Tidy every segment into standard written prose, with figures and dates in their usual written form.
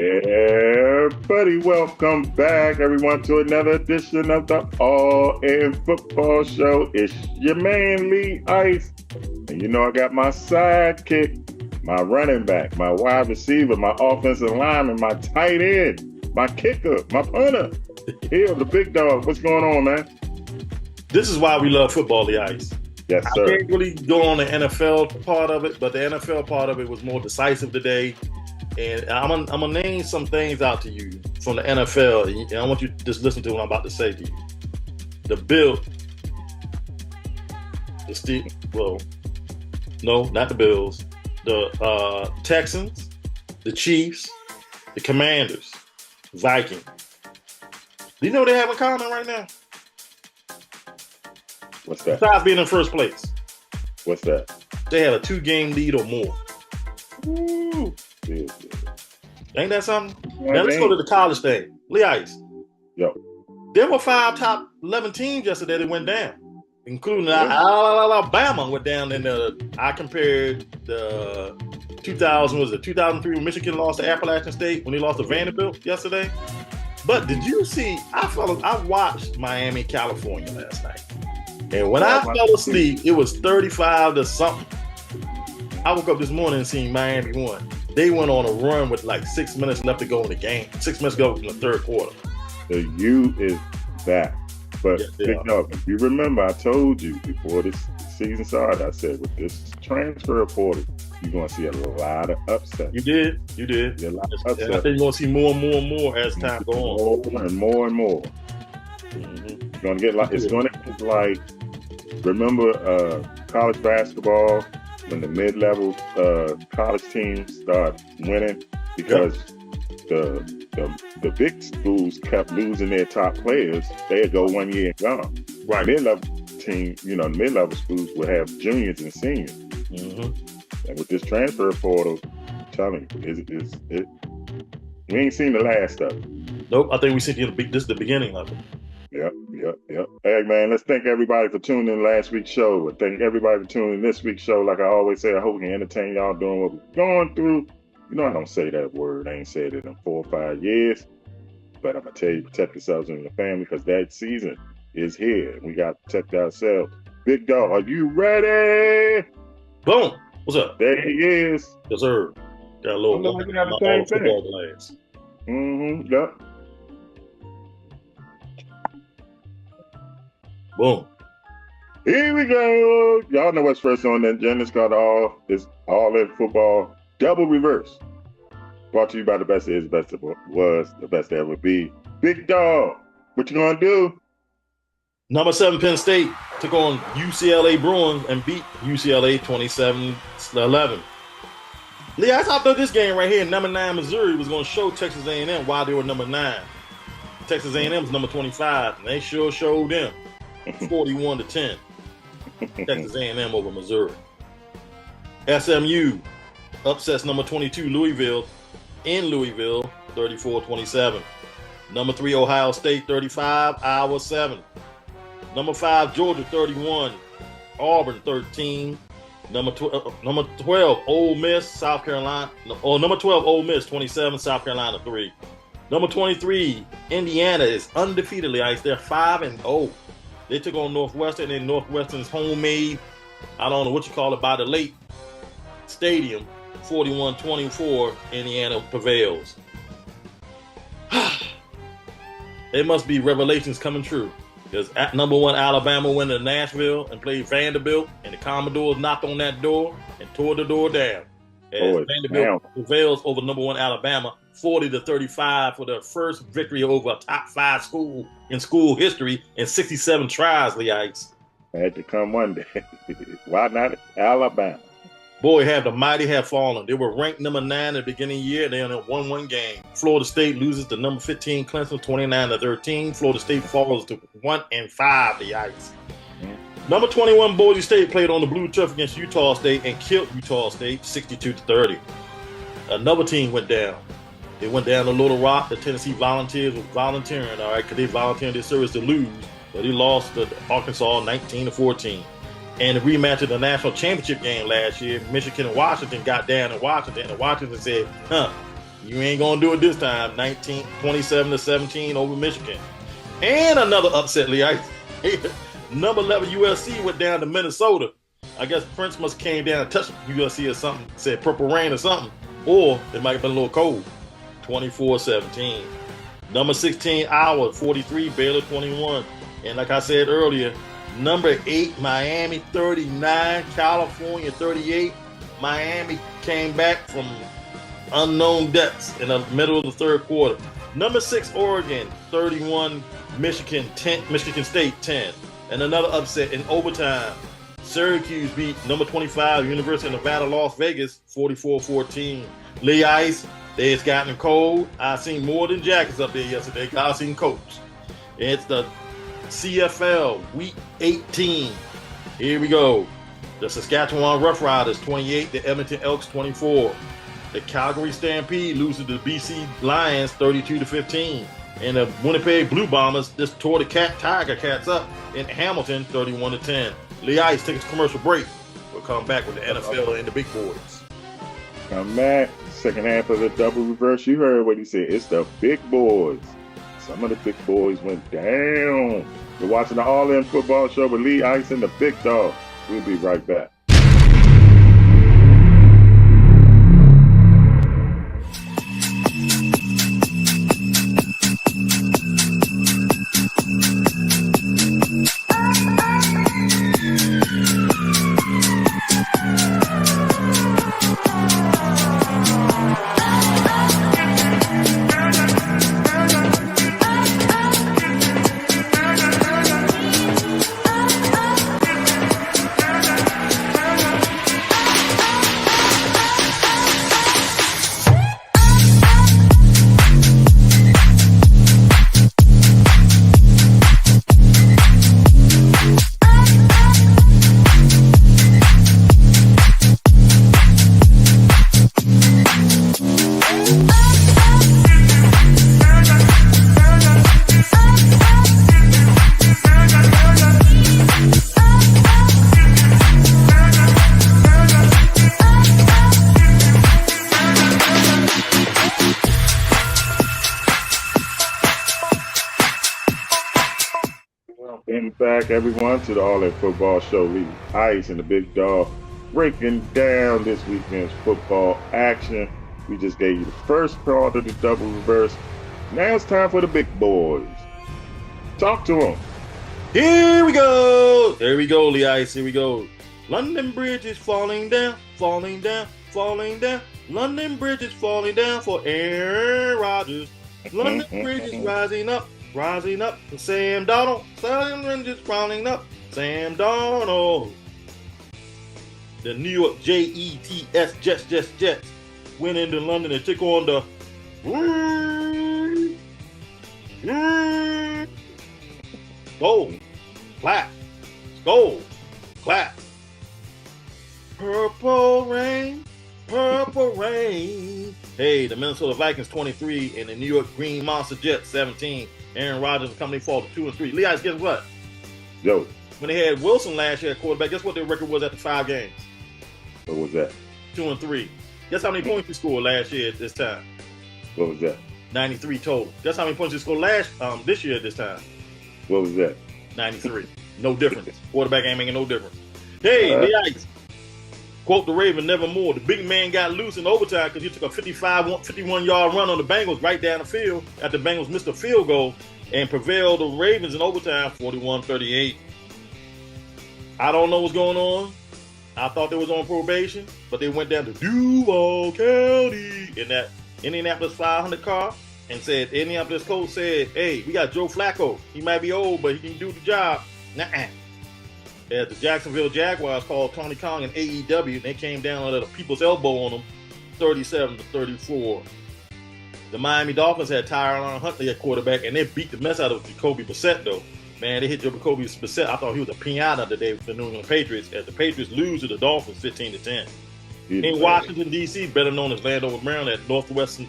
Yeah, buddy, welcome back, everyone, to another edition of the All In Football Show. It's your man, Lee Ice. And you know I got my sidekick, my running back, my wide receiver, my offensive lineman, my tight end, my kicker, my punter. Here, the big dog. What's going on, man? This is why we love football, Lee Ice. Yes, sir. I can't really go on the NFL part of it, but the NFL part of it was more decisive today. And I'm gonna name some things out to you from the NFL, and I want you to just listen to what I'm about to say to you. The Bills, not the Bills, the Texans, the Chiefs, the Commanders, Vikings. Do you know what they have in common right now? What's that? Besides being in first place. What's that? They have a 2-game lead or more. Woo. Yeah. Ain't that something? Yeah, now let's go to the college thing. Lee Ice. Yo. There were 5 top 11 teams yesterday that went down, including Alabama went down. I compared the 2003 when Michigan lost to Appalachian State when they lost to Vanderbilt yesterday. But did you see? I watched Miami, California last night, and when I fell asleep, it was 35 to something. I woke up this morning and seen Miami won. They went on a run with like 6 minutes left to go in the game. 6 minutes to go in the third quarter. The U is back. But, yeah, Big Dog, if you remember, I told you before this season started, I said, with this transfer portal, you're going to see a lot of upsets. You did. A lot of upsets. And I think you're going to see more and more and more as time goes on. More and more and more. Mm-hmm. It's going to get like, remember college basketball, when the mid-level college teams start winning because the big schools kept losing their top players, they'd go 1 year and gone. Right. Mid-level team, mid-level schools would have juniors and seniors. Mm-hmm. And with this transfer portal, I'm telling you, we ain't seen the last of it. Nope, I think we see this is the beginning of it. Yep. Hey, man, let's thank everybody for tuning in last week's show. Thank everybody for tuning in this week's show. Like I always say, I hope we can entertain y'all doing what we're going through. I don't say that word. I ain't said it in 4 or 5 years. But I'm going to tell you, protect yourselves and your family because that season is here. We got to protect ourselves. Big Dog, are you ready? Boom. What's up? There he is. Yes, sir. Got a little football glass. Mm-hmm. Yep. Boom. Here we go. Y'all know what's first on the agenda. It's called All In Football Double Reverse. Brought to you by the best is, best that was, the best that ever be. Big Dog, what you gonna do? Number 7 Penn State took on UCLA Bruins and beat UCLA 27-11. Lee, I thought this game right here, number 9 Missouri, was going to show Texas A&M why they were number 9. Texas A&M was number 25, and they sure showed them. 41-10. Texas A&M over Missouri. SMU upsets number 22 Louisville in Louisville 34-27. Number 3 Ohio State 35, Iowa 7. Number 5 Georgia 31, Auburn 13. Number 12 Ole Miss South Carolina. Number 12 Ole Miss 27, South Carolina 3. Number 23 Indiana is undefeatedly Ice. They're 5-0. They took on Northwestern, and Northwestern's homemade, I don't know what you call it, by the lake stadium, 41-24, Indiana prevails. It must be revelations coming true. Because at number 1, Alabama went to Nashville and played Vanderbilt, and the Commodores knocked on that door and tore the door down. As Vanderbilt prevails over number 1 Alabama, 40-35 for their first victory over a top 5 school in school history in 67 tries, Lee Ice. Had to come one day. Why not Alabama? Boy, the mighty have fallen. They were ranked number 9 at the beginning of the year. They only won 1 game. Florida State loses to number 15 Clemson 29-13. Florida State falls to 1-5, the Ice. Number 21 Boise State played on the blue turf against Utah State and killed Utah State 62-30. Another team went down. They went down to Little Rock. The Tennessee Volunteers were volunteering, all right, because they volunteered their service to lose. But they lost to Arkansas 19-14. And the rematch of the national championship game last year, Michigan and Washington got down in Washington, and Washington said, You ain't gonna do it this time. 27-17 over Michigan. And another upset, Lee. Number 11 USC went down to Minnesota. I guess Prince must came down and touched USC or something, said purple rain or something. Or it might have been a little cold. 24-17. Number 16, Iowa, 43, Baylor 21. And like I said earlier, number 8, Miami 39, California 38. Miami came back from unknown depths in the middle of the third quarter. Number 6, Oregon 31, Michigan State 10. And another upset in overtime. Syracuse beat number 25, University of Nevada, Las Vegas 44-14. Lee Ice, it's gotten cold. I seen more than jackets up there yesterday. I seen coats. It's the CFL Week 18. Here we go. The Saskatchewan Roughriders 28, the Edmonton Elks 24. The Calgary Stampede loses to the BC Lions 32-15. And the Winnipeg Blue Bombers just tore the Tiger Cats up in Hamilton 31-10. Lee Ice take a commercial break. We'll come back with the NFL and the big boys. Come back. Second half of the double reverse. You heard what he said. It's the big boys. Some of the big boys went down. You're watching the All In Football Show with Lee Ice and the Big Dog. We'll be right back. Back everyone to the All In Football Show. Lee Ice and the Big Dog breaking down this weekend's football action. We just gave you the first part of the double reverse. Now it's time for the big boys. Talk to them. Here we go. There we go, Lee Ice. Here we go. London Bridge is falling down, falling down, falling down. London Bridge is falling down for Aaron Rodgers. London Bridge is rising up. Rising up to Sam Darnold. Sam just rising up. Sam Darnold. The New York Jets went into London and took on the gold. Clap. Gold. Clap. Purple rain. Purple rain. Hey, the Minnesota Vikings 23 and the New York Green Monster Jets 17. Aaron Rodgers and company fall to 2-3. Lee Ice, guess what? Yo. When they had Wilson last year at quarterback, guess what their record was after 5 games? What was that? 2-3. Guess how many points he scored last year at this time? What was that? 93 total. Guess how many points he scored this year at this time? What was that? 93. No difference. Quarterback ain't making no difference. Hey, Lee Ice. Quote the Raven, nevermore. The big man got loose in overtime because he took a 51-yard run on the Bengals right down the field after the Bengals missed a field goal and prevailed the Ravens in overtime 41-38. I don't know what's going on. I thought they was on probation, but they went down to Duval County in that Indianapolis 500 car and said, Indianapolis coach said, hey, we got Joe Flacco. He might be old, but he can do the job. Nuh-uh. As the Jacksonville Jaguars called Tony Khan and AEW, they came down under the people's elbow on them, 37-34. The Miami Dolphins had Tyron Huntley at quarterback, and they beat the mess out of Jacoby Brissett, though. Man, they hit Jacoby Brissett. I thought he was a piñata today for the New England Patriots, as the Patriots lose to the Dolphins 15-10. In Washington, D.C., better known as Landover, Maryland, at Northwestern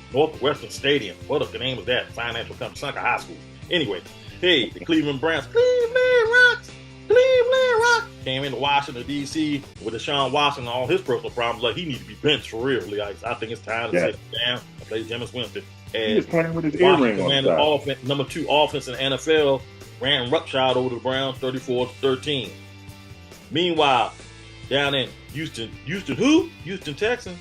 Stadium. What the name was that? Financial Company, Sunka High School. Anyway, hey, the Cleveland Browns. Cleveland Rocks! came into Washington, D.C. with Deshaun Watson and all his personal problems. Like, he needs to be benched for real. Like, I think it's time to sit down and play Jameis Winston. He was playing with his earring on the side. Number 2 offense in the NFL ran roughshod over the Browns 34-13. Meanwhile, down in Houston Texans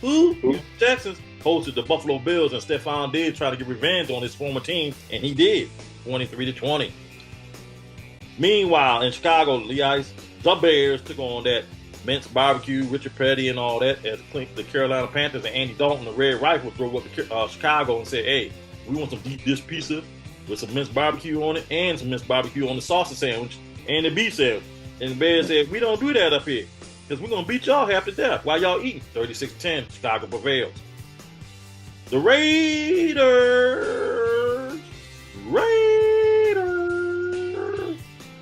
hosted the Buffalo Bills, and Stephon Diggs tried to get revenge on his former team, and he did, 23-20. Meanwhile, in Chicago, the Bears took on that Mince Barbecue, Richard Petty, and all that, as the Carolina Panthers and Andy Dalton, the Red Rifle, drove up to Chicago and said, hey, we want some deep dish pizza with some minced barbecue on it and some minced barbecue on the sausage sandwich and the beef sandwich. And the Bears said, we don't do that up here because we're going to beat y'all half to death while y'all eating. 36-10, Chicago prevails. The Raiders.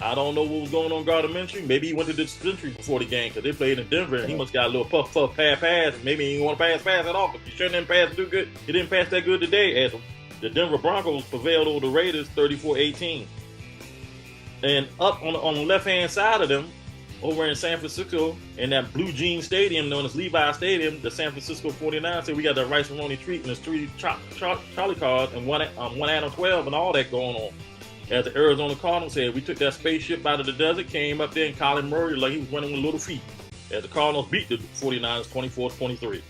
I don't know what was going on Gardner Minshew. Maybe he went to the dispensary before the game because they played in Denver and he must got a little puff, pass. Maybe he didn't want to pass at all because he sure didn't pass too good. He didn't pass that good today as the Denver Broncos prevailed over the Raiders 34-18. And up on the left-hand side of them, over in San Francisco, in that Blue Jean Stadium known as Levi Stadium, the San Francisco 49ers said we got that rice and roni treat and there's 3 Charlie cars and one Adam 12 and all that going on. As the Arizona Cardinals said, we took that spaceship out of the desert, came up there, and Colin Murray like he was running with little feet. As the Cardinals beat the 49ers 24-23.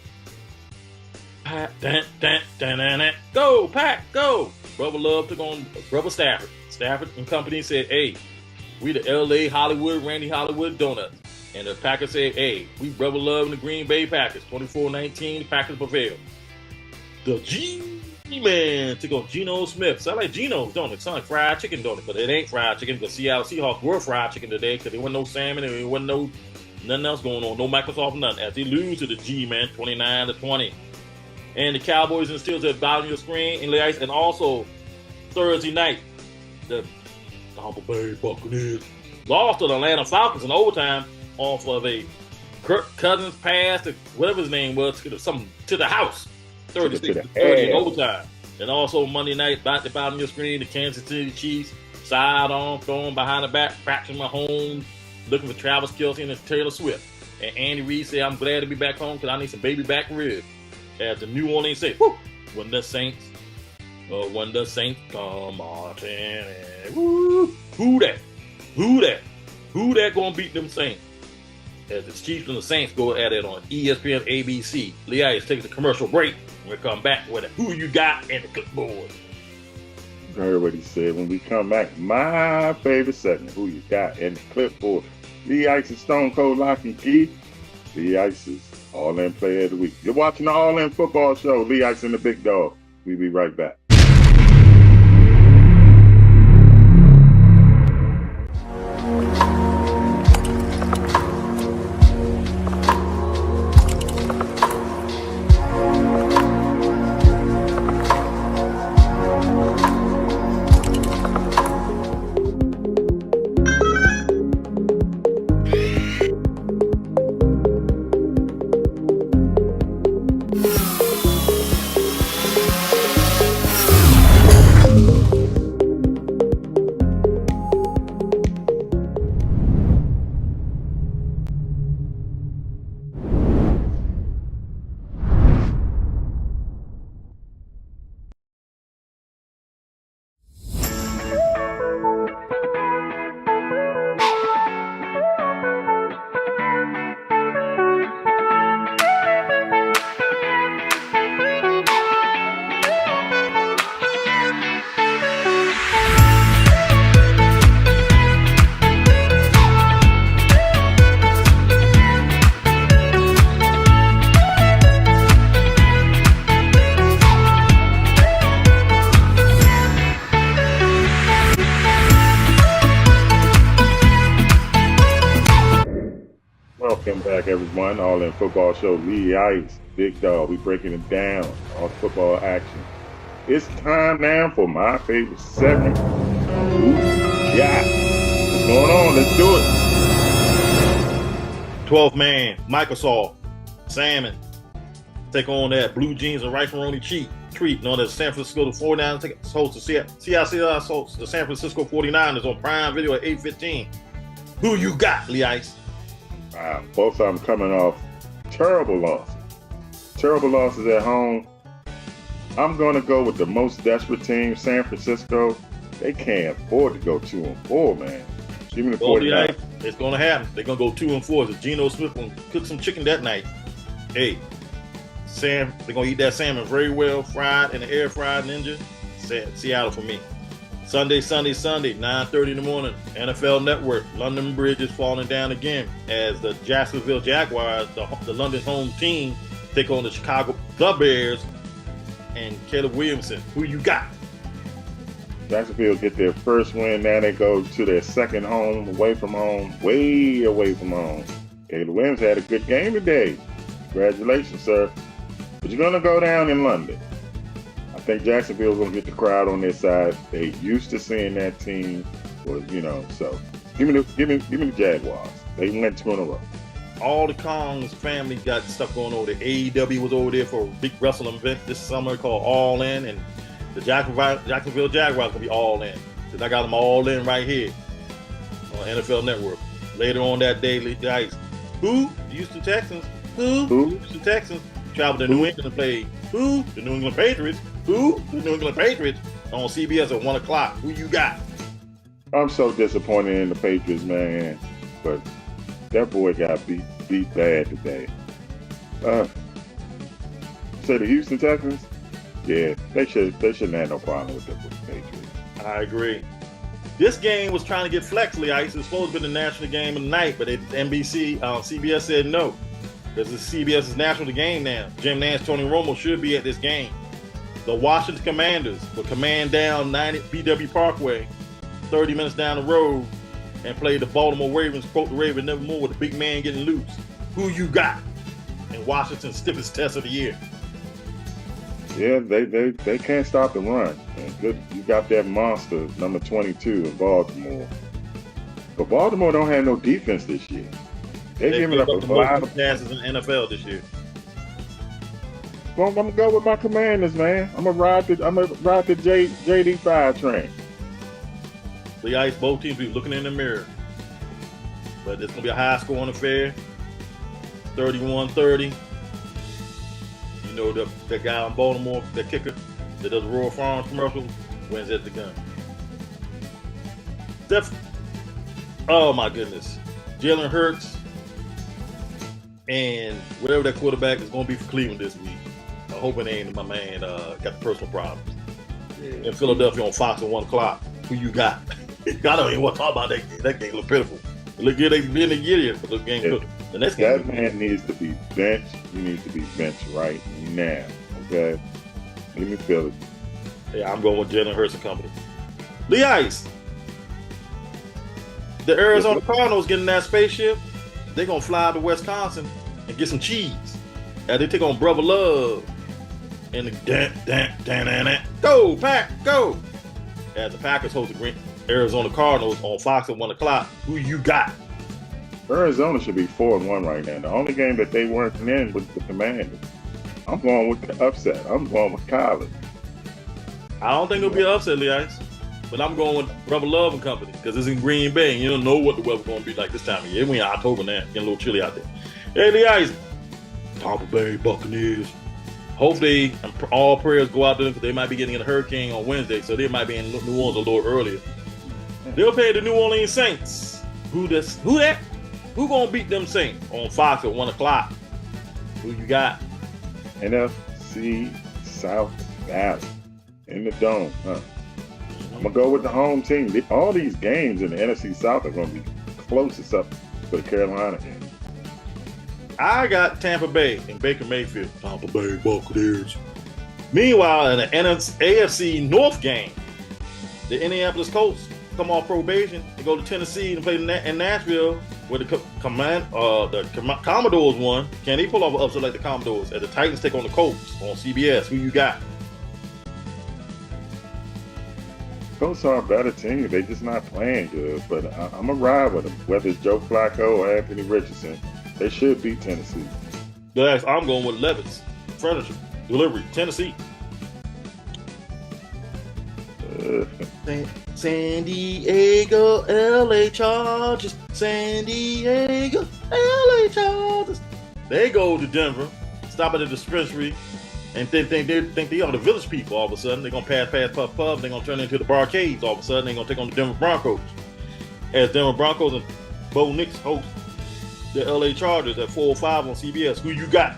Go, Pack, go! Brother Love took on Brother Stafford. Stafford and company said, hey, we the L.A. Hollywood, Randy Hollywood Donuts. And the Packers said, hey, we Brother Love and the Green Bay Packers. 24-19, the Packers prevailed. The G-Man took on Geno Smith. Sound like Geno's, don't it? Sound like fried chicken, don't it? But it ain't fried chicken because Seattle Seahawks were fried chicken today because there wasn't no salmon and there wasn't nothing else going on. No Microsoft, nothing. As they lose to the G-Man, 29-20. And the Cowboys and Steelers at the bottom of your screen. And also, Thursday night, the Tampa Bay Buccaneers lost to the Atlanta Falcons in overtime off of a Kirk Cousins pass to whatever his name was to the house. 36-30 in overtime. And also Monday night, at the bottom of your screen, the Kansas City Chiefs sidearm throwing behind the back, Patrick Mahomes looking for Travis Kelce and Taylor Swift. And Andy Reid said, I'm glad to be back home because I need some baby back ribs. As the New Orleans say, whoo, when the Saints come marching in. Woo, who that gonna beat them Saints? As the Chiefs and the Saints go at it on ESPN ABC. Leah takes a commercial break. We'll come back with it. Who you got in the clipboard? You heard what he said. When we come back, my favorite segment, who you got in the clipboard. Lee Ice's Stone Cold Lock and Key. Lee Ice's All-In Player of the Week. You're watching the All-In Football Show. Lee Ice and the Big Dog. We'll be right back. Welcome back, everyone. All-In Football Show. Lee Ice, Big Dog. We breaking it down. All the football action. It's time now for my favorite segment. Who got? What's going on? Let's do it. 12th man, Microsoft, Salmon, take on that Blue Jeans and Rice and Roni treat known as San Francisco 49ers host the San Francisco 49ers on Prime Video at 8:15. Who you got, Lee Ice? Both of them coming off terrible losses. Terrible losses at home. I'm going to go with the most desperate team, San Francisco. They can't afford to go 2-4, man. Give me the 49. It's going to happen. They're going to go 2-4. If Geno Smith going to cook some chicken that night, hey, they're going to eat that salmon very well, fried in the air fried ninja. Seattle for me. Sunday, 9:30 in the morning. NFL Network. London Bridge is falling down again as the Jacksonville Jaguars, the London home team, take on the Chicago Bears and Caleb Williamson. Who you got? Jacksonville get their first win. Now they go to their second home, away from home, way away from home. Caleb Williams had a good game today. Congratulations, sir. But you're going to go down in London. I think Jacksonville's going to get the crowd on their side. They used to seeing that team, so give me the Jaguars. They went 2 in a row. All the Kong's family got stuff going over there. AEW was over there for a big wrestling event this summer called All In, and the Jacksonville Jaguars going to be all in. Because I got them all in right here on NFL Network. Later on that day, guys, who? The Houston Texans. Who? Houston Texans. Traveled to New England and played. Who? The New England Patriots. Who? The New England Patriots on CBS at 1 o'clock. Who you got? I'm so disappointed in the Patriots, man. But that boy got beat bad today. Say the Houston Texans? Yeah, they shouldn't have no problem with the Patriots. I agree. This game was trying to get Flex, Lee Ice. It was supposed to be the national game of the night, but CBS said no. Because it's CBS's national game now. Jim Nance, Tony Romo should be at this game. The Washington Commanders will command down 90 BW Parkway, 30 minutes down the road, and play the Baltimore Ravens, quote the Ravens nevermore, with the big man getting loose. Who you got in Washington's stiffest test of the year? Yeah, they can't stop the run. And good, you got that monster, number 22 in Baltimore. But Baltimore don't have no defense this year. They're giving up a lot of passes in the NFL this year. Well, I'm gonna go with my Commanders, man. I'm gonna ride the JD5 train. The Ice, both teams be looking in the mirror, but it's gonna be a high-scoring affair. 31-30. You know the guy in Baltimore, the kicker that does Royal Farms commercials, wins at the gun. Oh my goodness, Jalen Hurts and whatever that quarterback is gonna be for Cleveland this week. I'm hoping they ain't my man got the personal problems. Yeah. In Philadelphia on Fox at 1 o'clock. Who you got? I don't even want to talk about that game. That game look pitiful. Look good, they been a year for the game. Yeah. The next game. That man needs to be benched. He needs to be benched right now. Okay? Let me feel it. Yeah, I'm going with Jalen Hurts and company. Lee Ice. The Arizona Cardinals getting that spaceship. They're going to fly to Wisconsin and get some cheese. As they take on Brother Love. And the go, Pack, go. As the Packers host the Arizona Cardinals on Fox at 1 o'clock. Who you got? Arizona should be 4-1 right now. The only game that they weren't in was the Commanders. I'm going with the upset. I'm going with Kyler. I don't think it'll be an upset, Lee Ice. But I'm going with Brother Love and company because it's in Green Bay and you don't know what the weather's going to be like this time of year. We're in October now. Getting a little chilly out there. Hey, Lee Ice. Tampa Bay Buccaneers. Hopefully, all prayers go out to them because they might be getting a hurricane on Wednesday, so they might be in New Orleans a little earlier. They'll play the New Orleans Saints. Who that? Who gonna beat them Saints on Fox at 1 o'clock? Who you got? NFC South Valley in the dome, huh? I'm gonna go with the home team. All these games in the NFC South are gonna be closest up to the Carolina game. I got Tampa Bay and Baker Mayfield. Tampa Bay Buccaneers. Meanwhile, in the AFC North game, the Indianapolis Colts come off probation to go to Tennessee and play in Nashville, where the Commodores won. Can they pull off an upset like the Commodores? As the Titans take on the Colts on CBS. Who you got? Colts are a better team. They're just not playing good. But I'm going to ride with them. Whether it's Joe Flacco or Anthony Richardson, they should beat Tennessee. Guys, I'm going with Levitt's Furniture Delivery, Tennessee. San Diego, LA Chargers. San Diego, LA Chargers. They go to Denver, stop at the dispensary, and think they are the village people all of a sudden. They're going to pass, puff, puff. They're going to turn into the Barcades all of a sudden. They're going to take on the Denver Broncos. As Denver Broncos and Bo Nix host the LA Chargers at 4:05 on CBS. Who you got?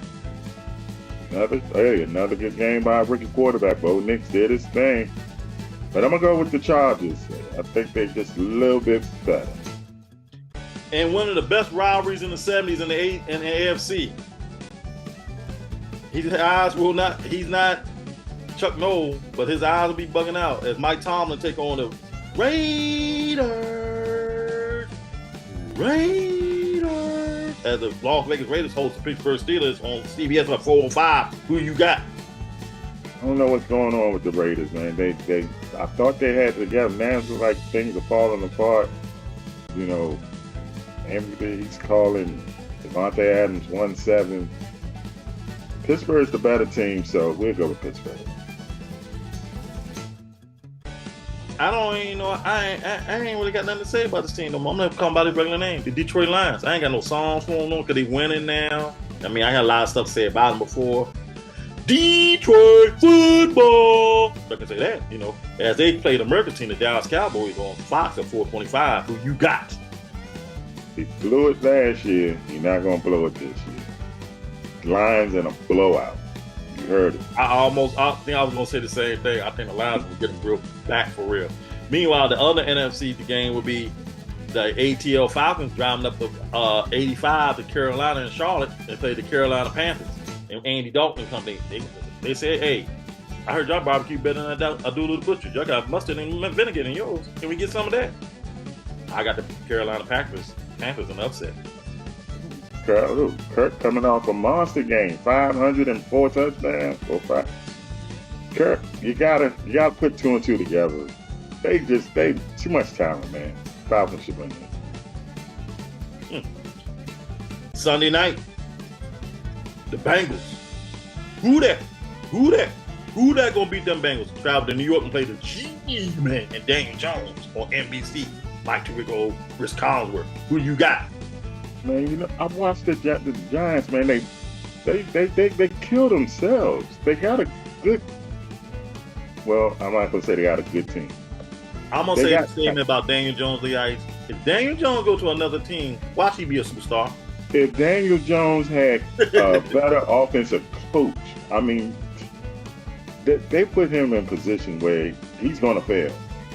Another good game by a rookie quarterback. Bo Nix did his thing. But I'm going to go with the Chargers. I think they're just a little bit better. And one of the best rivalries in the 70s in the AFC. He's not Chuck Noll, but his eyes will be bugging out as Mike Tomlin take on the Raiders. As the Las Vegas Raiders host the Pittsburgh Steelers on CBS at 4:05. Who you got? I don't know what's going on with the Raiders, man. I thought they had it together. Now it's like things are falling apart. You know, he's calling Devontae Adams 1-7. Pittsburgh's the better team, so we'll go with Pittsburgh. I ain't really got nothing to say about this team no more. I'm gonna call them by their regular name, the Detroit Lions. I ain't got no songs for them because they winning now. I mean, I got a lot of stuff to say about them before. Detroit football. I can say that, you know, as they played the American team, the Dallas Cowboys on Fox at 4:25. Who you got? He blew it last year. He's not gonna blow it this year. Lions in a blowout. You heard it. I think I was gonna say the same thing. I think the Lions will get them real back for real. Meanwhile, the other NFC game would be the ATL Falcons driving up to 85 to Carolina and Charlotte and play the Carolina Panthers. And Andy Dalton and company, they said, hey, I heard y'all barbecue better than I do the butcher. Y'all got mustard and vinegar in yours. Can we get some of that? I got the Carolina Panthers in upset. Kirk coming off a monster game, 504 touchdowns. Kirk, you gotta put 2 and 2 together. They too much talent, man. Falcons should win this. Sunday night, the Bengals. Who that gonna beat them Bengals? Travel to New York and play the G-Man and Daniel Jones on NBC. Mike Tirico, Chris Collinsworth. Who you got? Man, you know, I watched the Giants, man. They killed themselves. They got a good. Well, I'm not gonna say they got a good team. I'm gonna say the statement about Daniel Jones, Lee Ice. If Daniel Jones go to another team, watch he be a superstar. If Daniel Jones had a better offensive coach, I mean, they put him in a position where he's gonna fail.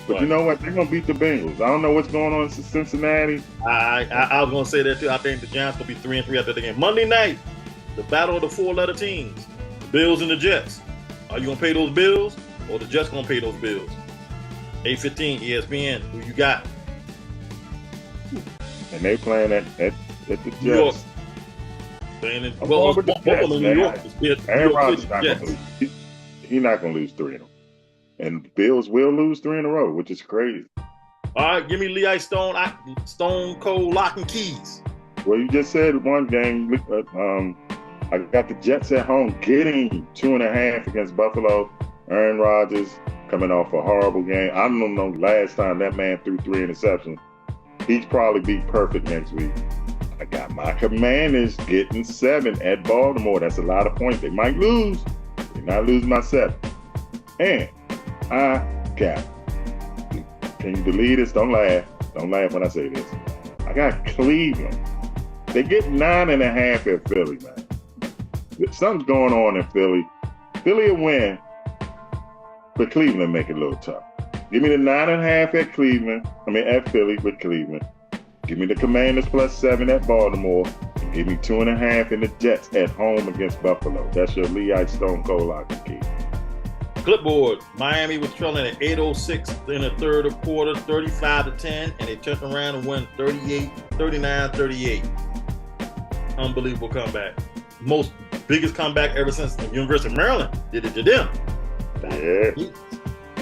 But right. You know what? They're going to beat the Bengals. I don't know what's going on in Cincinnati. I was going to say that too. I think the Giants will be 3-3 after the game. Monday night, the battle of the 4-letter teams, the Bills and the Jets. Are you going to pay those bills or the Jets going to pay those bills? 8:15 ESPN. Who you got? And they playing at the Jets. New York. Both of them in New York. Aaron Rodgers not going to lose. He's not going to lose 3 of them. And the Bills will lose 3 in a row, which is crazy. All right, give me Lee Ice Stone Cold Lock and Keys. Well, you just said one game. I got the Jets at home getting 2.5 against Buffalo. Aaron Rodgers coming off a horrible game. I don't know last time that man threw 3 interceptions. He's probably be perfect next week. I got my Commanders getting 7 at Baltimore. That's a lot of points. They might lose. They're not losing by 7. And I got, can you believe this? Don't laugh. Don't laugh when I say this. I got Cleveland. They get 9.5 at Philly, man. Something's going on in Philly. Philly will win, but Cleveland make it a little tough. Give me the 9.5 at Cleveland. At Philly with Cleveland. Give me the Commanders plus 7 at Baltimore. And give me 2.5 in the Jets at home against Buffalo. That's your Lee Ice Stone Cold Lock and Key. Clipboard, Miami was trailing at 8:06 in the third quarter, 35-10, and they turned around and won 39-38. Unbelievable comeback. Biggest comeback ever since the University of Maryland did it to them. Yeah.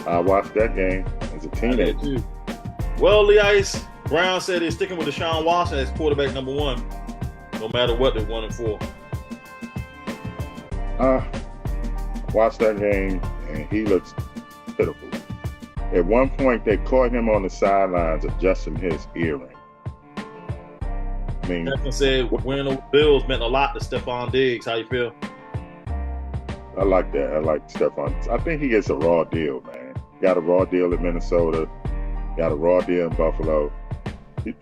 I watched that game as a teenager. Well, Lee Ice, Brown said they're sticking with Deshaun Watson as quarterback number 1, no matter what they're 1-4. Watched that game, and he looks pitiful. At one point, they caught him on the sidelines adjusting his earring. I mean, Jackson said winning the Bills meant a lot to Stephon Diggs. How you feel? I like that. I like Stephon. I think he gets a raw deal, man. Got a raw deal in Minnesota. Got a raw deal in Buffalo. He's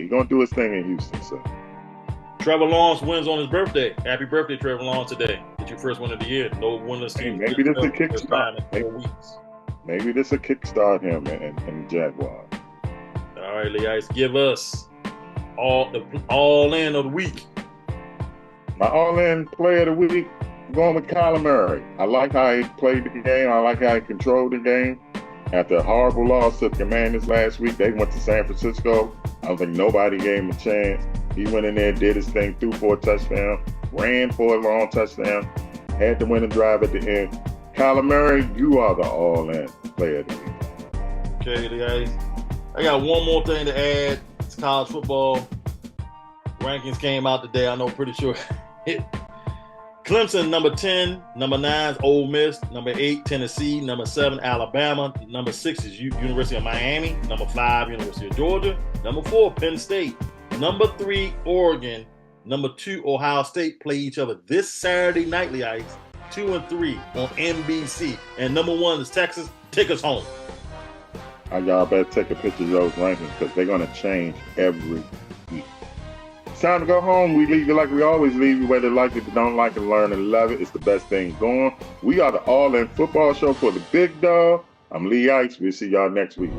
going to do his thing in Houston, so. Trevor Lawrence wins on his birthday. Happy birthday, Trevor Lawrence, today. Get your first win of the year. No winless team. Maybe this is a kickstart. Maybe this is a kickstart him and the Jaguars. All right, Lee Ice, give us all-in of the week. My all-in play of the week, I'm going with Kyler Murray. I like how he played the game. I like how he controlled the game. After a horrible loss to the Commanders last week, they went to San Francisco. I don't think nobody gave him a chance. He went in there, did his thing, threw for a touchdown, ran for a long touchdown, had to win a drive at the end. Kyler Murray, you are the all-in player of the week. Okay, guys. I got one more thing to add. It's college football. Rankings came out today. I know pretty sure. Clemson, number 10. Number 9 is Ole Miss. Number 8, Tennessee. Number 7, Alabama. Number 6 is University of Miami. Number 5, University of Georgia. Number 4, Penn State. Number 3, Oregon. Number 2, Ohio State play each other this Saturday night, Ice. 2 and 3 on NBC. And number 1 is Texas. Take us home. Y'all better take a picture of those rankings because they're going to change every week. It's time to go home. We leave you like we always leave you, whether you like it, don't like it, learn and love it. It's the best thing going. We are the All-In Football Show for the Big Dog. I'm Lee Ice. We'll see y'all next week.